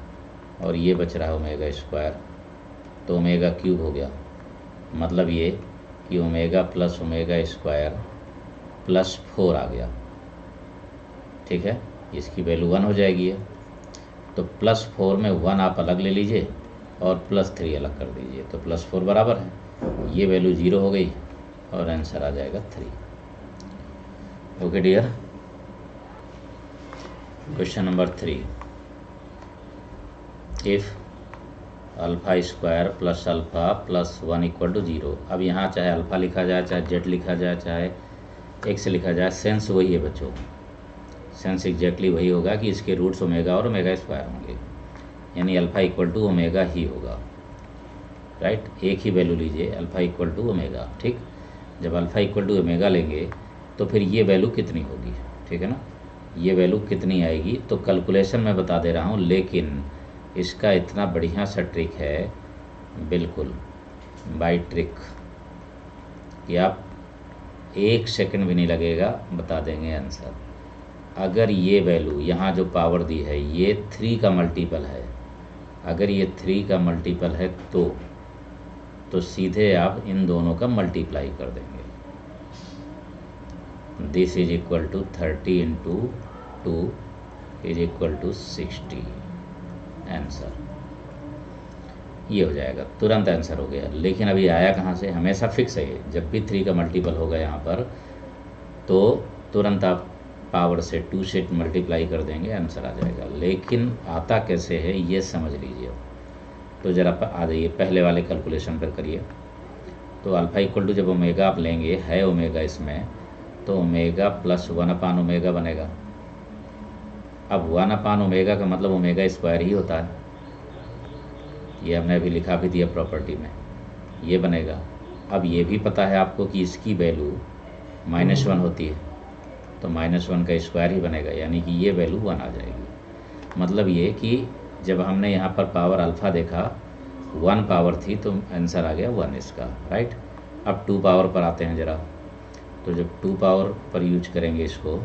और ये बच रहा है ओमेगा स्क्वायर, तो ओमेगा क्यूब हो गया। मतलब ये कि omega plus omega square plus 4 आ गया। ठीक है, इसकी वैल्यू 1 हो जाएगी है, तो प्लस 4 में 1 आप अलग ले लीजिए और प्लस 3 अलग कर दीजिए, तो प्लस 4 बराबर है, ये वैल्यू 0 हो गई और आंसर आ जाएगा 3। Okay dear, question number 3, if alpha square plus alpha plus 1 equal to 0। अब यहाँ चाहे अल्फ़ा लिखा जाए, चाहे जेड लिखा जाए, चाहे एक से लिखा जाए, सेंस वही है बच्चों, सेंस एग्जैक्टली वही होगा कि इसके रूट्स ओमेगा और ओमेगा स्क्वायर होंगे, यानी अल्फ़ा इक्वल टू ओमेगा ही होगा, राइट। एक ही वैल्यू लीजिए, अल्फ़ा इक्वल टू ओमेगा, ठीक। जब अल्फ़ा इक्वल टू ओमेगा लेंगे तो फिर ये वैल्यू कितनी होगी, ठीक है ना, ये वैल्यू कितनी आएगी, तो कैलकुलेशन मैं बता दे रहा हूँ, लेकिन इसका इतना बढ़िया सा ट्रिक है, बिल्कुल बाय ट्रिक, कि आप 1 सेकंड भी नहीं लगेगा, बता देंगे आंसर। अगर ये वैल्यू यहाँ जो पावर दी है ये 3 का मल्टीपल है, अगर ये 3 का मल्टीपल है तो सीधे आप इन दोनों का मल्टीप्लाई कर देंगे। This is equal to 30 into 2 is equal to 60, answer ये हो जाएगा, तुरंत आंसर हो गया। लेकिन अभी आया कहाँ से, हमेशा फिक्स है ये, जब भी 3 का मल्टीपल होगा यहाँ पर तो तुरंत आप पावर से 2 से मल्टीप्लाई कर देंगे, आंसर आ जाएगा। लेकिन आता कैसे है ये समझ लीजिए। तो ज़रा आ जाइए पहले वाले कैलकुलेशन पर करिए। तो अल्फ़ा इक्वल टू जब ओमेगा आप लेंगे, है ओमेगा इसमें, तो ओमेगा प्लस 1/, ओमेगा बनेगा। अब 1/, ओमेगा का मतलब ओमेगा स्क्वायर ही होता है, ये हमने अभी लिखा भी दिया प्रॉपर्टी में, ये बनेगा। अब ये भी पता है आपको कि इसकी वैल्यू -1 होती है, तो -1 का स्क्वायर ही बनेगा, यानी कि ये वैल्यू 1 आ जाएगी। मतलब ये कि जब हमने यहाँ पर पावर अल्फ़ा देखा 1 पावर थी तो आंसर आ गया 1 इसका, राइट। अब 2 पावर पर आते हैं ज़रा, तो जब 2 पावर पर यूज करेंगे इसको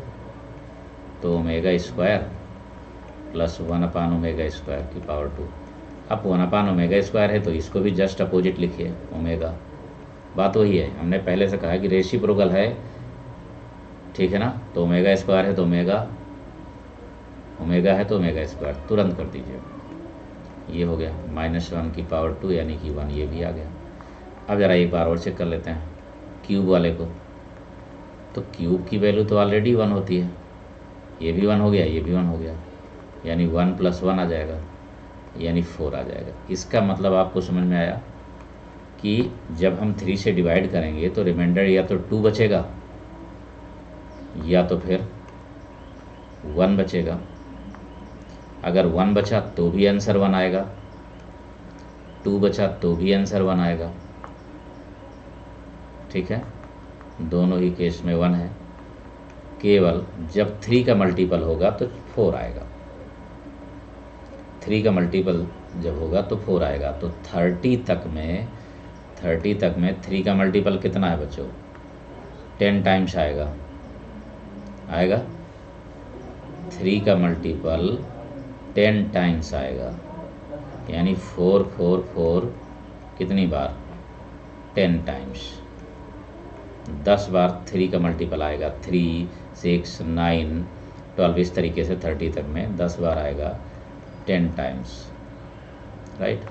तो omega square plus 1/, omega square की पावर 2। अब 1/, ओमेगा स्क्वायर है तो इसको भी जस्ट अपोजिट लिखिए, ओमेगा, बात वही है, हमने पहले से कहा कि रेसिप्रोकल है, ठीक है ना। तो ओमेगा स्क्वायर है तो ओमेगा, ओमेगा है तो ओमेगा स्क्वायर, तुरंत कर दीजिए, ये हो गया -1 की पावर 2 यानी कि 1, ये भी आ गया। अब ज़रा एक बार और चेक कर लेते हैं क्यूब वाले को, तो क्यूब की वैल्यू तो ऑलरेडी 1 होती है, ये भी 1 हो गया, ये भी 1 हो गया, यानी 1 + 1 आ जाएगा, यानी 4 आ जाएगा। इसका मतलब आपको समझ में आया कि जब हम 3 से डिवाइड करेंगे तो रिमाइंडर या तो 2 बचेगा या तो फिर 1 बचेगा। अगर 1 बचा तो भी आंसर 1 आएगा, 2 बचा तो भी आंसर 1 आएगा, ठीक है, दोनों ही केस में 1 है। केवल जब 3 का मल्टीपल होगा तो 4 आएगा, 3 का मल्टीपल जब होगा तो 4 आएगा। तो 30 तक में 3 का मल्टीपल कितना है बच्चों, 10 टाइम्स आएगा, आएगा 3 का मल्टीपल 10 टाइम्स आएगा, यानी 4 4 4 कितनी बार, 10 टाइम्स, 10 बार 3 का मल्टीपल आएगा, 3 6 9 12, इस तरीके से 30 तक में 10 बार आएगा, 10 टाइम्स, राइट।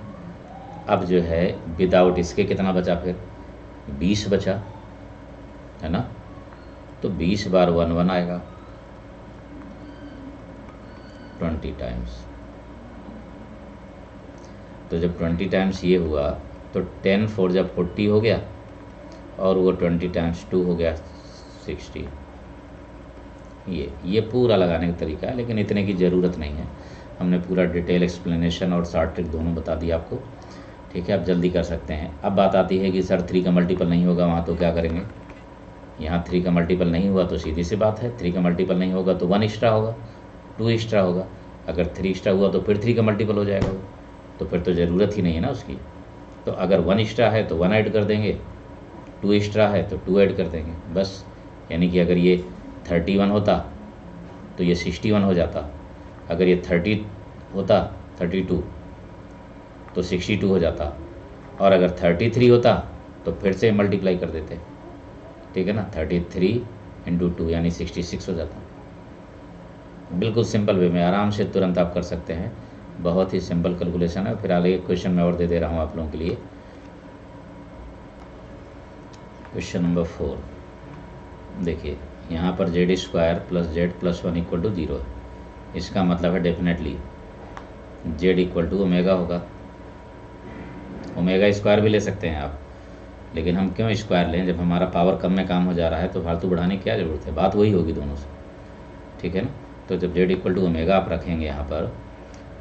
अब जो है विदाउट इसके कितना बचा, फिर 20 बचा, है ना, तो 20 बार 1 1 आएगा, 20 टाइम्स। तो जब 20 टाइम्स ये हुआ तो 10 4 जब 40 हो गया, और वो 20 टाइम्स 2 हो गया 60। ये पूरा लगाने का तरीका है, लेकिन इतने की ज़रूरत नहीं है, हमने पूरा डिटेल एक्सप्लेनेशन और शॉर्ट ट्रिक दोनों बता दिया आपको, ठीक है। आप जल्दी कर सकते हैं। अब बात आती है कि सर 3 का मल्टीपल नहीं होगा वहाँ, तो क्या करेंगे। यहाँ 3 का मल्टीपल नहीं हुआ तो सीधी सी बात है, 3 का मल्टीपल नहीं होगा तो 1 एक्स्ट्रा होगा, 2 एक्स्ट्रा होगा, अगर 3 एक्स्ट्रा हुआ तो फिर 3 का मल्टीपल हो जाएगा, तो फिर तो ज़रूरत ही नहीं है ना उसकी। तो अगर 1 एक्स्ट्रा है तो 1 ऐड कर देंगे, 2 एक्स्ट्रा है तो 2 ऐड कर देंगे, बस। यानी कि अगर ये 31 होता तो ये 61 हो जाता, अगर ये 30 होता 32 तो 62 हो जाता, और अगर 33 होता तो फिर से मल्टीप्लाई कर देते, ठीक है ना, 33 × 2 यानी 66 हो जाता। बिल्कुल सिंपल वे में आराम से तुरंत आप कर सकते हैं, बहुत ही सिंपल कैलकुलेशन है। फिर आगे क्वेश्चन मैं और दे दे रहा हूँ आप लोगों के लिए। क्वेश्चन नंबर 4 देखिए, यहाँ पर z² + z + 1 = 0 है, इसका मतलब है डेफिनेटली z = ओमेगा होगा, ओमेगा स्क्वायर भी ले सकते हैं आप, लेकिन हम क्यों स्क्वायर लें? जब हमारा पावर कम में काम हो जा रहा है तो फालतू बढ़ाने की क्या ज़रूरत है, बात वही होगी दोनों से, ठीक है ना। तो जब z इक्वल टू ओमेगा आप रखेंगे यहाँ पर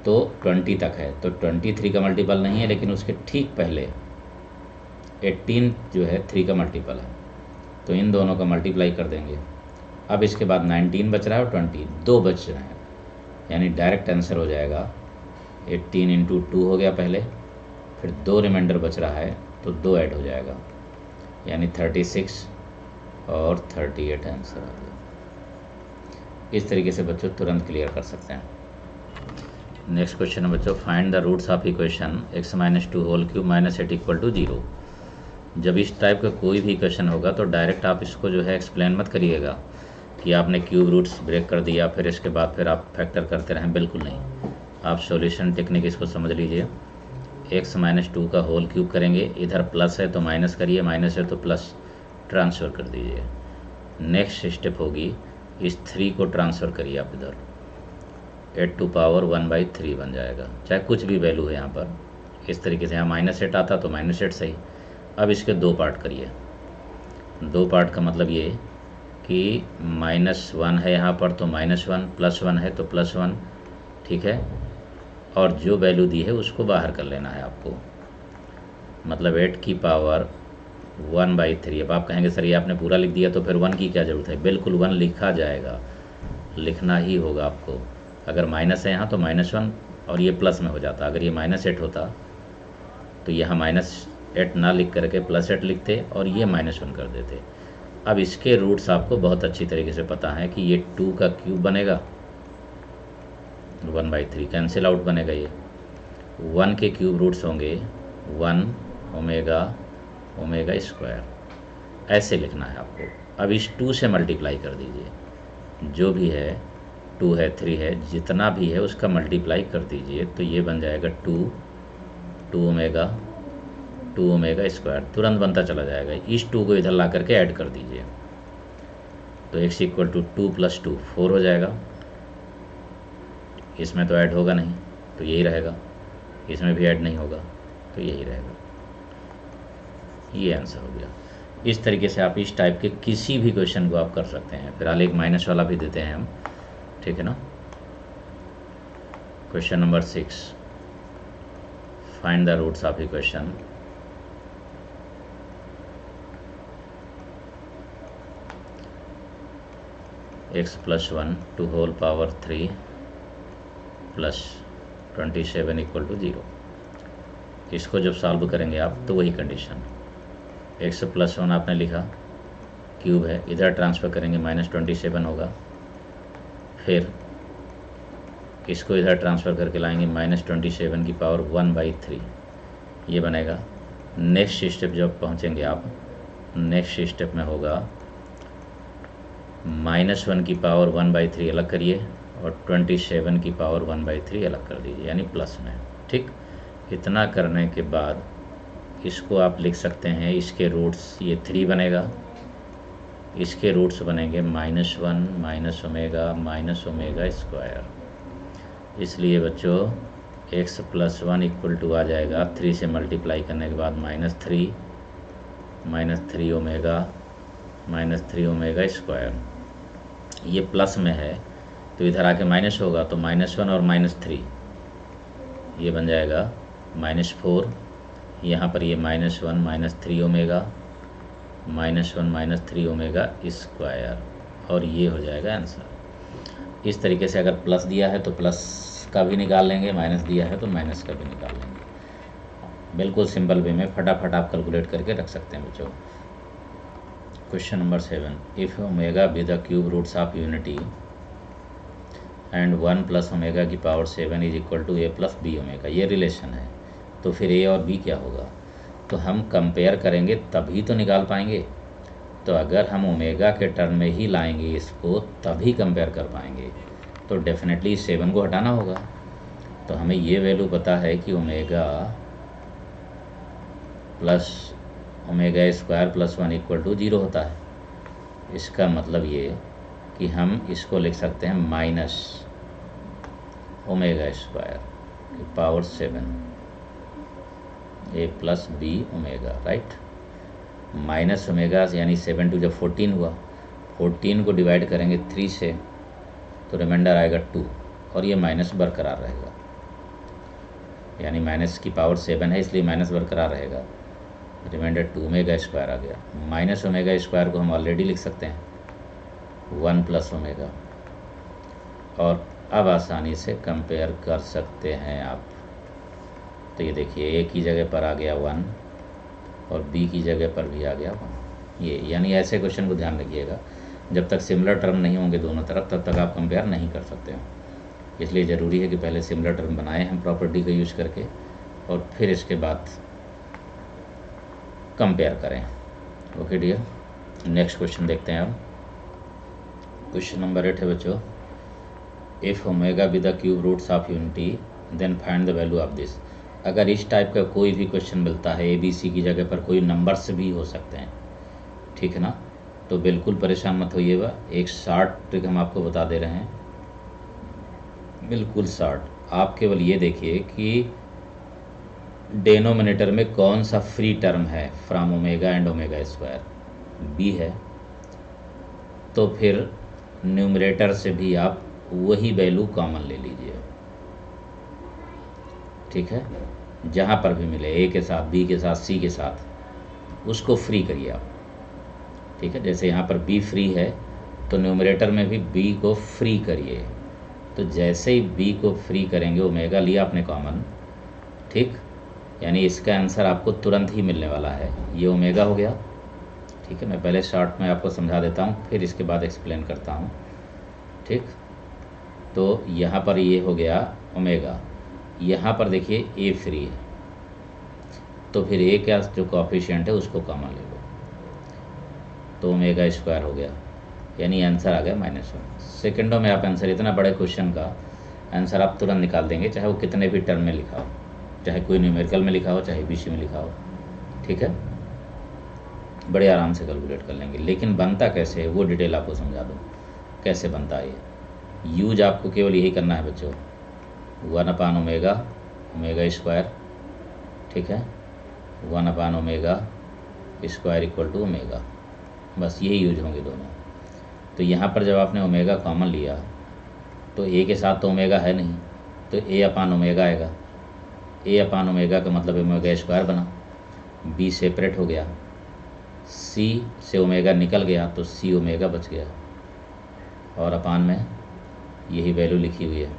तो 20 तक है, तो 23 का मल्टीपल नहीं है, लेकिन उसके ठीक पहले 18 जो है 3 का मल्टीपल है, तो इन दोनों का मल्टीप्लाई कर देंगे। अब इसके बाद 19 बच रहा है और 20 दो बच रहे हैं, यानी डायरेक्ट आंसर हो जाएगा 18 इंटू 2 हो गया पहले, फिर 2 रिमाइंडर बच रहा है तो 2 ऐड हो जाएगा, यानी 36 और 38 आंसर आ गया। इस तरीके से बच्चों तुरंत क्लियर कर सकते हैं। नेक्स्ट क्वेश्चन है बच्चों, find the roots of equation x - 2 whole cube -8 equal to 0। जब इस टाइप का कोई भी क्वेश्चन होगा तो डायरेक्ट आप इसको जो है एक्सप्लेन मत करिएगा कि आपने क्यूब रूट्स ब्रेक कर दिया फिर इसके बाद फिर आप फैक्टर करते रहें, बिल्कुल नहीं। आप सॉल्यूशन टेक्निक इसको समझ लीजिए। x - 2 का होल क्यूब करेंगे, इधर प्लस है तो माइनस करिए, माइनस है तो प्लस ट्रांसफ़र कर दीजिए। नेक्स्ट स्टेप होगी इस 3 को ट्रांसफ़र करिए आप इधर, 8 टू पावर 1/3 बन जाएगा, चाहे कुछ भी वैल्यू है यहाँ पर। इस तरीके से यहाँ -8 आता तो -8 सही। अब इसके 2 पार्ट करिए। 2 पार्ट का मतलब ये कि -1 है यहाँ पर तो -1, +1 है तो +1, ठीक है। और जो वैल्यू दी है उसको बाहर कर लेना है आपको, मतलब 8 की पावर 1/3। अब आप कहेंगे सर ये आपने पूरा लिख दिया तो फिर 1 की क्या ज़रूरत है? बिल्कुल 1 लिखा जाएगा, लिखना ही होगा आपको। अगर माइनस है यहाँ तो -1 और ये प्लस में हो जाता। अगर ये -8 होता तो यहाँ -8 ना लिख करके +8 लिखते और ये -1 कर देते। अब इसके रूट्स आपको बहुत अच्छी तरीके से पता है कि ये 2 का क्यूब बनेगा, 1/3 कैंसिल आउट बनेगा। ये 1 के क्यूब रूट्स होंगे 1 ओमेगा ओमेगा स्क्वायर, ऐसे लिखना है आपको। अब इस 2 से मल्टीप्लाई कर दीजिए, जो भी है 2 है 3 है जितना भी है उसका मल्टीप्लाई कर दीजिए, तो ये बन जाएगा 2 ओमेगा स्क्वायर, तुरंत बनता चला जाएगा। इस 2 को इधर ला करके ऐड कर दीजिए, तो x इक्वल टू 2 + 2 4 हो जाएगा। इसमें तो ऐड होगा नहीं तो यही रहेगा, इसमें भी ऐड नहीं होगा तो यही रहेगा। ये आंसर हो गया। इस तरीके से आप इस टाइप के किसी भी क्वेश्चन को आप कर सकते हैं। फिलहाल एक माइनस वाला भी देते हैं हम, ठीक है ना। Question number 6, find the roots of equation x + 1 to whole power 3 + 27 equal to 0। इसको जब सॉल्व करेंगे आप तो वही कंडीशन, x + 1 आपने लिखा, क्यूब है, इधर ट्रांसफ़र करेंगे -27 होगा, फिर इसको इधर ट्रांसफ़र करके लाएंगे -27 की पावर 1/3, ये बनेगा। नेक्स्ट स्टेप जब पहुंचेंगे आप, नेक्स्ट स्टेप में होगा -1 की पावर 1/3 अलग करिए और 27 की पावर 1/3 अलग कर दीजिए, यानी प्लस में, ठीक। इतना करने के बाद इसको आप लिख सकते हैं, इसके रूट्स ये 3 बनेगा, इसके रूट्स बनेंगे -1 - ओमेगा स्क्वायर। इसलिए बच्चों x + 1 इक्वल टू आ जाएगा 3 से मल्टीप्लाई करने के बाद -3 ओमेगा स्क्वायर। ये प्लस में है तो इधर आके माइनस होगा, तो -1 और -3 ये बन जाएगा -4। यहाँ पर ये -1 - 3 ओमेगा, -1 - 3 ओमेगा स्क्वायर, और ये हो जाएगा आंसर। इस तरीके से अगर प्लस दिया है तो प्लस का भी निकाल लेंगे, माइनस दिया है तो माइनस का भी निकाल लेंगे। बिल्कुल सिंपल वे में फटाफट आप कैलकुलेट करके रख सकते हैं बच्चों। Question number 7, if omega be the cube roots of unity and 1 + omega की power 7 is equal to a + b omega, ये रिलेशन है, तो फिर a और b क्या होगा? तो हम कंपेयर करेंगे तभी तो निकाल पाएंगे। तो अगर हम ओमेगा के टर्म में ही लाएंगे इसको तभी कंपेयर कर पाएंगे, तो डेफिनेटली 7 को हटाना होगा। तो हमें ये वैल्यू पता है कि ओमेगा स्क्वायर + 1 इक्वल टू 0 होता है। इसका मतलब ये कि हम इसको लिख सकते हैं माइनस ओमेगा स्क्वायर की power 7 a + b omega, right. Minus omega यानी 7 टू जब 14 हुआ, 14 को डिवाइड करेंगे 3 से तो रिमाइंडर आएगा 2 और ये माइनस बरकरार रहेगा, यानी माइनस की पावर 7 है इसलिए माइनस बरकरार रहेगा। रिमाइंडर 2 ओमेगा स्क्वायर आ गया। माइनस ओमेगा स्क्वायर को हम ऑलरेडी लिख सकते हैं 1 प्लस ओमेगा, और अब आसानी से कंपेयर कर सकते हैं आप। तो ये देखिए ए की जगह पर आ गया 1 और बी की जगह पर भी आ गया 1। ये यानी ऐसे क्वेश्चन को ध्यान रखिएगा, जब तक सिमिलर टर्म नहीं होंगे दोनों तरफ तब तक आप कंपेयर नहीं कर सकते हो। इसलिए ज़रूरी है कि पहले सिमिलर टर्म बनाए हम प्रॉपर्टी का यूज़ करके और फिर इसके बाद कंपेयर करें। ओके डियर, नेक्स्ट क्वेश्चन देखते हैं अब। क्वेश्चन नंबर 8 है बच्चों, if omega be the cube roots of unity then find the value of this. अगर इस टाइप का कोई भी क्वेश्चन मिलता है, ए बी सी की जगह पर कोई नंबर्स भी हो सकते हैं, ठीक है ना, तो बिल्कुल परेशान मत होइएगा। एक शॉर्ट ट्रिक हम आपको बता दे रहे हैं, बिल्कुल शॉर्ट। आप केवल ये देखिए कि डेनोमिनेटर में कौन सा फ्री टर्म है from omega and omega square, b है, तो फिर न्यूमरेटर से भी आप वही वैल्यू कॉमन ले लीजिए, ठीक है। जहाँ पर भी मिले ए के साथ, बी के साथ, सी के साथ, उसको फ्री करिए आप, ठीक है। जैसे यहाँ पर बी फ्री है तो न्यूमरेटर में भी बी को फ्री करिए। तो जैसे ही बी को फ्री करेंगे, ओमेगा लिया आपने कॉमन, ठीक, यानी इसका आंसर आपको तुरंत ही मिलने वाला है। ये ओमेगा हो गया, ठीक है। मैं पहले शॉर्ट में आपको समझा देता हूँ, फिर इसके बाद एक्सप्लेन करता हूँ, ठीक। तो यहाँ पर ये हो गया ओमेगा, यहाँ पर देखिए ए फ्री है, तो फिर ए का जो कोएफिशिएंट है उसको कॉमन ले लो, तो ओमेगा स्क्वायर हो गया, यानी आंसर आ गया -1। सेकंडों में आप आंसर, इतना बड़े क्वेश्चन का आंसर आप तुरंत निकाल देंगे, चाहे वो कितने भी टर्म में लिखा हो, चाहे कोई न्यूमेरिकल में लिखा हो, चाहे बीसी में लिखा हो, ठीक है। बड़े आराम से कैलकुलेट कर लेंगे। लेकिन बनता कैसे है वो डिटेल आपको समझा दूँ, कैसे बनता है ये। यूज आपको केवल यही करना है बच्चों, 1/ओमेगा ओमेगा स्क्वायर, ठीक है, 1/ओमेगा स्क्वायर इक्वल टू ओमेगा, बस यही यूज होंगे दोनों। तो यहाँ पर जब आपने ओमेगा कॉमन लिया तो ए के साथ तो ओमेगा है नहीं, तो A/ओमेगा आएगा। A/ओमेगा का मतलब ओमेगा स्क्वायर बना, बी सेपरेट हो गया, सी से ओमेगा निकल गया तो सी ओमेगा बच गया, और अपान में यही वैल्यू लिखी हुई है,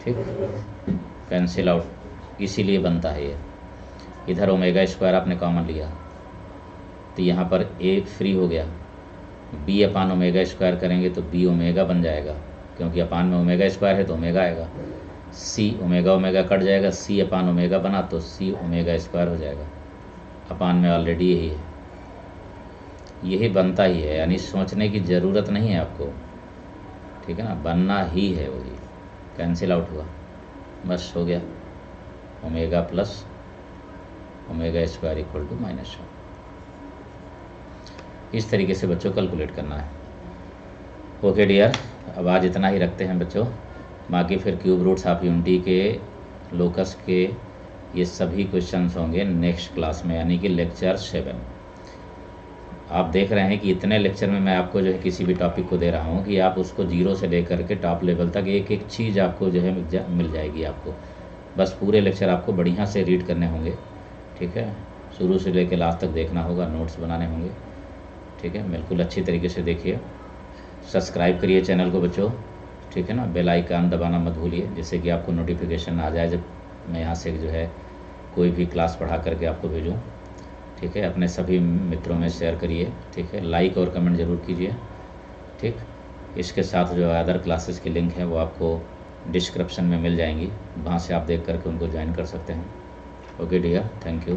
ठीक, कैंसिल आउट, इसीलिए बनता है ये। इधर ओमेगा स्क्वायर आपने कॉमन लिया तो यहाँ पर ए फ्री हो गया, B/ओमेगा स्क्वायर करेंगे तो बी ओमेगा बन जाएगा, क्योंकि अपान में ओमेगा स्क्वायर है तो ओमेगा आएगा। सी ओमेगा ओमेगा कट जाएगा, C/ओमेगा बना तो सी ओमेगा स्क्वायर हो जाएगा, अपान में ऑलरेडी यही है, यही बनता ही है, यानी सोचने की ज़रूरत नहीं है आपको, ठीक है ना, बनना ही है वही। कैंसिल आउट हुआ, बस हो गया, omega plus omega square equal to -1। इस तरीके से बच्चों कैलकुलेट करना है। ओके डियर, अब आज इतना ही रखते हैं बच्चों, बाकी फिर क्यूब रूट्स ऑफ यूनिटी के लोकस के ये सभी क्वेश्चंस होंगे नेक्स्ट क्लास में, यानी कि लेक्चर 7। आप देख रहे हैं कि इतने लेक्चर में मैं आपको जो है किसी भी टॉपिक को दे रहा हूँ कि आप उसको जीरो से लेकर के टॉप लेवल तक एक एक चीज़ आपको जो है मिल जाएगी आपको। बस पूरे लेक्चर आपको बढ़िया से रीड करने होंगे, ठीक है, शुरू से लेकर लास्ट तक देखना होगा, नोट्स बनाने होंगे, ठीक है। बिल्कुल अच्छी तरीके से देखिए, सब्सक्राइब करिए चैनल को बच्चों, ठीक है ना, बेल आइकन दबाना मत भूलिए, जिससे कि आपको नोटिफिकेशन आ जाए जब मैं यहाँ से जो है कोई भी क्लास पढ़ा करके आपको भेजूँ, ठीक है। अपने सभी मित्रों में शेयर करिए, ठीक है, लाइक और कमेंट ज़रूर कीजिए, ठीक। इसके साथ जो अदर क्लासेस की लिंक है वो आपको डिस्क्रिप्शन में मिल जाएंगी, वहाँ से आप देख करके उनको ज्वाइन कर सकते हैं। Okay dear, thank you.